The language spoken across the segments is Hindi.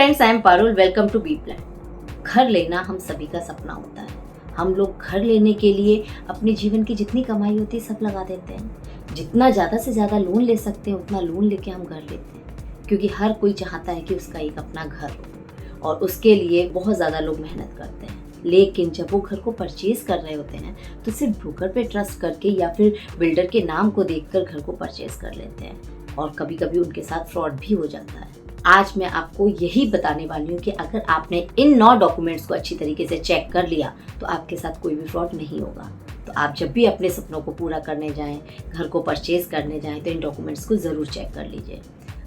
Friends, I am Parul. Welcome to B plan. घर लेना हम सभी का सपना होता है। हम लोग घर लेने के लिए अपने जीवन की जितनी कमाई होती है सब लगा देते हैं। जितना ज़्यादा से ज़्यादा लोन ले सकते हैं उतना लोन लेके हम घर लेते हैं, क्योंकि हर कोई चाहता है कि उसका एक अपना घर हो और उसके लिए बहुत ज़्यादा लोग मेहनत करते हैं। लेकिन जब वो घर को परचेज कर रहे होते हैं तो सिर्फ ब्रोकर पे ट्रस्ट करके या फिर बिल्डर के नाम को देखकर घर को परचेज कर लेते हैं और कभी कभी उनके साथ फ्रॉड भी हो जाता है। आज मैं आपको यही बताने वाली हूँ कि अगर आपने इन 9 डॉक्यूमेंट्स को अच्छी तरीके से चेक कर लिया तो आपके साथ कोई भी फ्रॉड नहीं होगा। तो आप जब भी अपने सपनों को पूरा करने जाएं, घर को परचेज करने जाएं, तो इन डॉक्यूमेंट्स को ज़रूर चेक कर लीजिए।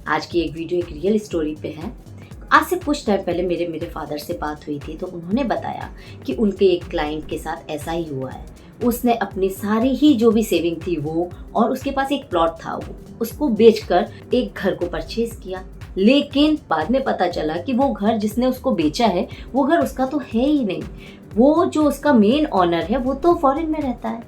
आज की एक वीडियो एक रियल स्टोरी पे है। आज से कुछ टाइम पहले मेरे फादर से बात हुई थी, तो उन्होंने बताया कि उनके एक क्लाइंट के साथ ऐसा ही हुआ है। उसने अपनी सारी ही जो भी सेविंग थी वो और उसके पास एक प्लॉट था वो उसको बेचकर एक घर को परचेज किया। लेकिन बाद में पता चला कि वो घर जिसने उसको बेचा है वो घर उसका तो है ही नहीं। वो जो उसका मेन ऑनर है वो तो फॉरेन में रहता है।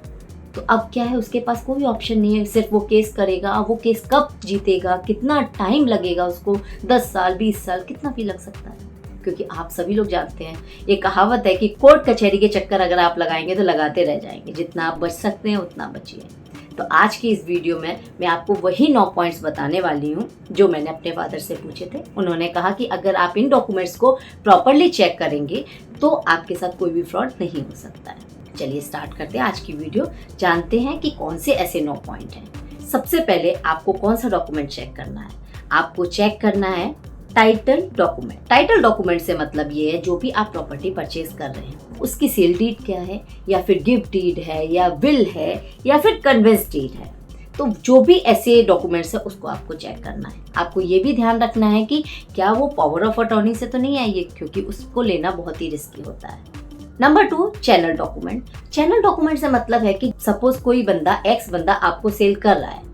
तो अब क्या है, उसके पास कोई ऑप्शन नहीं है, सिर्फ वो केस करेगा। वो केस कब जीतेगा, कितना टाइम लगेगा उसको, 10 साल 20 साल कितना भी लग सकता है। क्योंकि आप सभी लोग जानते हैं, ये कहावत है कि कोर्ट कचहरी के चक्कर अगर आप लगाएंगे तो लगाते रह जाएंगे। जितना आप बच सकते हैं उतना बचिए। तो आज की इस वीडियो में मैं आपको वही 9 पॉइंट्स बताने वाली हूँ जो मैंने अपने फादर से पूछे थे। उन्होंने कहा कि अगर आप इन डॉक्यूमेंट्स को प्रॉपरली चेक करेंगे तो आपके साथ कोई भी फ्रॉड नहीं हो सकता है। चलिए स्टार्ट करते हैं आज की वीडियो। जानते हैं कि कौन से ऐसे 9 पॉइंट हैं। सबसे पहले आपको कौन सा डॉक्यूमेंट चेक करना है? आपको चेक करना है टाइटल डॉक्यूमेंट। टाइटल डॉक्यूमेंट से मतलब ये है जो भी आप प्रॉपर्टी परचेज कर रहे हैं उसकी सेल डीड क्या है, या फिर गिफ्ट डीड है, या विल है, या फिर कन्वेंस डीड है। तो जो भी ऐसे डॉक्यूमेंट्स है उसको आपको चेक करना है। आपको ये भी ध्यान रखना है कि क्या वो पावर ऑफ अटॉर्नी से तो नहीं आई है, क्योंकि उसको लेना बहुत ही रिस्की होता है। Number 2, channel document. Channel document से मतलब है कि सपोज कोई बंदा एक्स बंदा आपको सेल कर रहा है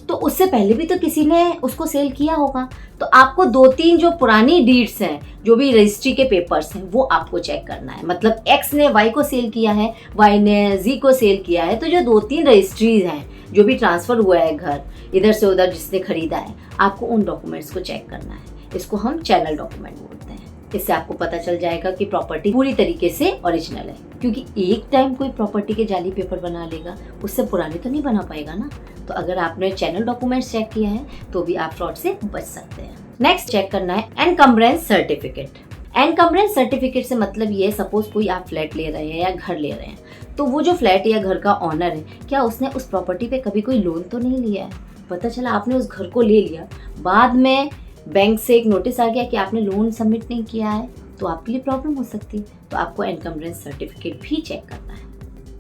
तो उससे पहले भी तो किसी ने उसको सेल किया होगा। तो आपको 2-3 जो पुरानी डीड्स हैं, जो भी रजिस्ट्री के पेपर्स हैं, वो आपको चेक करना है। मतलब एक्स ने वाई को सेल किया है, वाई ने जी को सेल किया है, तो जो 2-3 रजिस्ट्रीज हैं, जो भी ट्रांसफर हुआ है घर इधर से उधर जिसने खरीदा है, आपको उन डॉक्यूमेंट्स को चेक करना है। इसको हम चैनल डॉक्यूमेंट बोलते हैं। इससे आपको पता चल जाएगा कि प्रॉपर्टी पूरी तरीके से ओरिजिनल है, क्योंकि एक टाइम कोई प्रॉपर्टी के जाली पेपर बना लेगा, उससे पुरानी तो नहीं बना पाएगा ना। तो अगर आपने चैनल डॉक्यूमेंट्स चेक किया है तो भी आप फ्रॉड से बच सकते हैं। नेक्स्ट चेक करना है एनकम्बरेंस सर्टिफिकेट। एनकम्बरेंस सर्टिफिकेट से मतलब ये है, सपोज कोई आप फ्लैट ले रहे हैं या घर ले रहे हैं, तो वो जो फ्लैट या घर का ऑनर है, क्या उसने उस प्रॉपर्टी पे कभी कोई लोन तो नहीं लिया है। पता चला आपने उस घर को ले लिया, बाद में बैंक से एक नोटिस आ गया कि आपने लोन सबमिट नहीं किया है, तो आपके लिए प्रॉब्लम हो सकती है। तो आपको एनकम्बरेंस सर्टिफिकेट भी चेक करना है।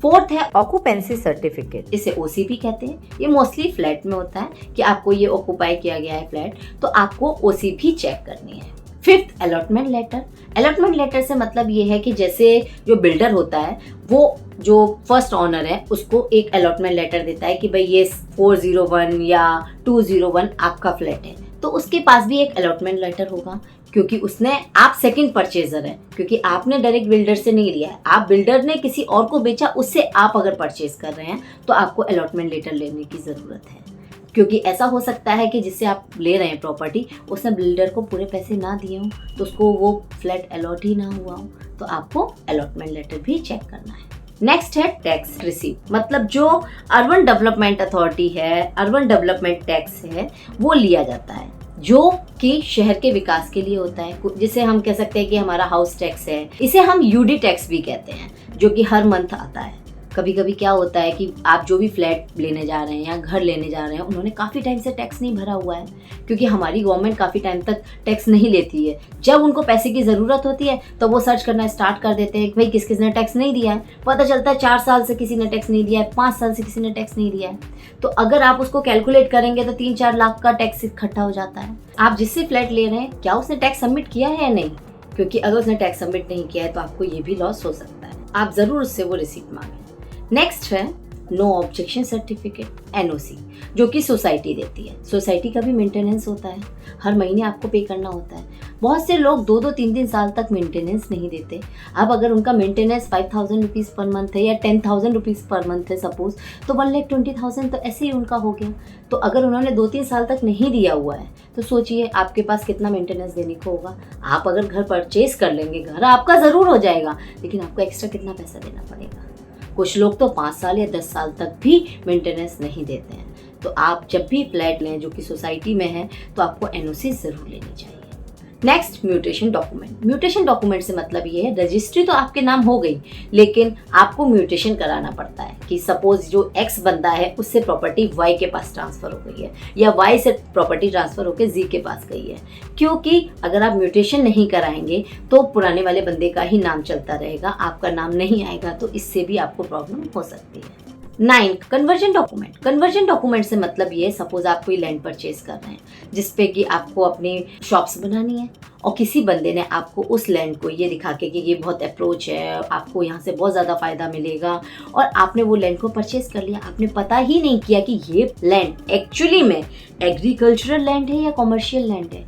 4th है ऑक्यूपेंसी सर्टिफिकेट। इसे ओसीपी कहते हैं। ये मोस्टली फ्लैट में होता है कि आपको ये ऑक्यूपाई किया गया है फ्लैट, तो आपको ओसीपी चेक करनी है। 5th allotment letter. Allotment letter से मतलब ये है कि जैसे जो बिल्डर होता है वो जो फर्स्ट ऑनर है उसको एक अलॉटमेंट लेटर देता है कि भाई ये 401 या 201 आपका फ्लैट है, तो उसके पास भी एक अलॉटमेंट लेटर होगा, क्योंकि उसने, आप सेकंड परचेजर हैं, क्योंकि आपने डायरेक्ट बिल्डर से नहीं लिया है, आप बिल्डर ने किसी और को बेचा, उससे आप अगर परचेज कर रहे हैं तो आपको अलॉटमेंट लेटर लेने की ज़रूरत है। क्योंकि ऐसा हो सकता है कि जिससे आप ले रहे हैं प्रॉपर्टी उसने बिल्डर को पूरे पैसे ना दिए हों, तो उसको वो फ्लैट अलॉट ही ना हुआ हो, तो आपको अलॉटमेंट लेटर भी चेक करना है। नेक्स्ट है टैक्स रिसीप्ट। मतलब जो अर्बन डेवलपमेंट अथॉरिटी है, अर्बन डेवलपमेंट टैक्स है, वो लिया जाता है, जो कि शहर के विकास के लिए होता है। जिसे हम कह सकते हैं कि हमारा हाउस टैक्स है। इसे हम यूडी टैक्स भी कहते हैं, जो कि हर मंथ आता है। कभी कभी क्या होता है कि आप जो भी फ्लैट लेने जा रहे हैं या घर लेने जा रहे हैं, उन्होंने काफ़ी टाइम से टैक्स नहीं भरा हुआ है, क्योंकि हमारी गवर्नमेंट काफ़ी टाइम तक टैक्स नहीं लेती है। जब उनको पैसे की ज़रूरत होती है तो वो सर्च करना स्टार्ट कर देते हैं कि भाई किस किसने टैक्स नहीं दिया है। पता चलता है 4 साल से किसी ने टैक्स नहीं दिया है, 5 साल से किसी ने टैक्स नहीं दिया है। तो अगर आप उसको कैलकुलेट करेंगे तो 3-4 लाख का टैक्स इकट्ठा हो जाता है। आप जिससे फ्लैट ले रहे हैं क्या उसने टैक्स सबमिट किया है या नहीं, क्योंकि अगर उसने टैक्स सबमिट नहीं किया है तो आपको ये भी लॉस हो सकता है। आप ज़रूर उससे वो रिसीप्ट मांगें। नेक्स्ट है नो ऑब्जेक्शन सर्टिफिकेट, एनओसी, जो कि सोसाइटी देती है। सोसाइटी का भी मेंटेनेंस होता है, हर महीने आपको पे करना होता है। बहुत से लोग 2-2 3-3 साल तक मेंटेनेंस नहीं देते। अब अगर उनका मेंटेनेंस 5,000 रुपीज़ पर मंथ है या 10,000 रुपीज़ पर मंथ है सपोज, तो 1,20,000 तो ऐसे ही उनका हो गया। तो अगर उन्होंने 2-3 साल तक नहीं दिया हुआ है तो सोचिए आपके पास कितना मेंटेनेंस देने को होगा। आप अगर घर परचेज कर लेंगे, घर आपका ज़रूर हो जाएगा, लेकिन आपको एक्स्ट्रा कितना पैसा देना पड़ेगा। कुछ लोग तो 5 साल या 10 साल तक भी मेंटेनेंस नहीं देते हैं। तो आप जब भी फ्लैट लें जो कि सोसाइटी में है तो आपको एनओसी ज़रूर लेनी चाहिए। Next, mutation document. Mutation document से मतलब ये है, रजिस्ट्री तो आपके नाम हो गई लेकिन आपको म्यूटेशन कराना पड़ता है कि सपोज जो एक्स बंदा है उससे प्रॉपर्टी वाई के पास ट्रांसफ़र हो गई है या वाई से प्रॉपर्टी ट्रांसफ़र होकर जी के पास गई है। क्योंकि अगर आप म्यूटेशन नहीं कराएंगे तो पुराने वाले बंदे का ही नाम चलता रहेगा, आपका नाम नहीं आएगा, तो इससे भी आपको प्रॉब्लम हो सकती है। 9, कन्वर्जन डॉक्यूमेंट। कन्वर्जन डॉक्यूमेंट से मतलब ये, सपोज आप कोई लैंड परचेज कर रहे हैं जिसपे कि आपको अपनी शॉप्स बनानी है और किसी बंदे ने आपको उस लैंड को ये दिखा के कि ये बहुत अप्रोच है, आपको यहाँ से बहुत ज़्यादा फ़ायदा मिलेगा, और आपने वो लैंड को परचेज कर लिया। आपने पता ही नहीं किया कि ये लैंड एक्चुअली में एग्रीकल्चरल लैंड है या कॉमर्शियल लैंड है।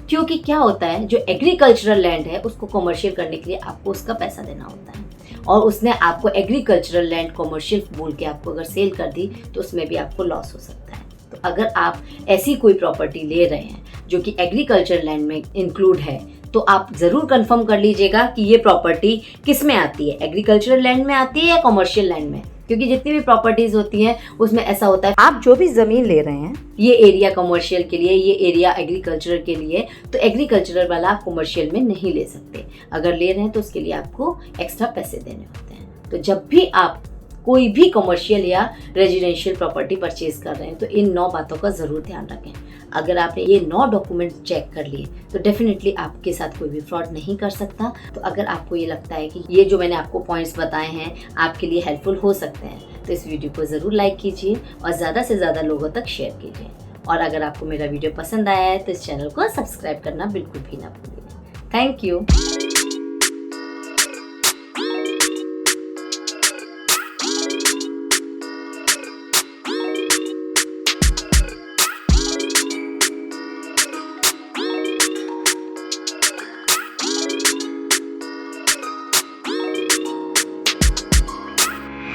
क्योंकि क्या होता है, जो एग्रीकल्चरल लैंड है उसको कॉमर्शियल करने के लिए आपको उसका पैसा देना होता है, और उसने आपको एग्रीकल्चरल लैंड कॉमर्शियल बोल के आपको अगर सेल कर दी तो उसमें भी आपको लॉस हो सकता है। तो अगर आप ऐसी कोई प्रॉपर्टी ले रहे हैं जो कि एग्रीकल्चर लैंड में इंक्लूड है तो आप ज़रूर कंफर्म कर लीजिएगा कि ये प्रॉपर्टी किस में आती है, एग्रीकल्चरल लैंड में आती है या कॉमर्शियल लैंड में। क्योंकि जितनी भी प्रॉपर्टीज होती हैं उसमें ऐसा होता है, आप जो भी ज़मीन ले रहे हैं ये एरिया कमर्शियल के लिए, ये एरिया एग्रीकल्चरल के लिए, तो एग्रीकल्चरल वाला आप कमर्शियल में नहीं ले सकते। अगर ले रहे हैं तो उसके लिए आपको एक्स्ट्रा पैसे देने होते हैं। तो जब भी आप कोई भी कमर्शियल या रेजिडेंशियल प्रॉपर्टी परचेज कर रहे हैं तो इन 9 बातों का ज़रूर ध्यान रखें। अगर आपने ये 9 डॉक्यूमेंट चेक कर लिए तो डेफिनेटली आपके साथ कोई भी फ्रॉड नहीं कर सकता। तो अगर आपको ये लगता है कि ये जो मैंने आपको पॉइंट्स बताए हैं आपके लिए हेल्पफुल हो सकते हैं तो इस वीडियो को ज़रूर लाइक कीजिए और ज़्यादा से ज़्यादा लोगों तक शेयर कीजिए। और अगर आपको मेरा वीडियो पसंद आया है तो इस चैनल को सब्सक्राइब करना बिल्कुल भी ना भूलिए। Thank you.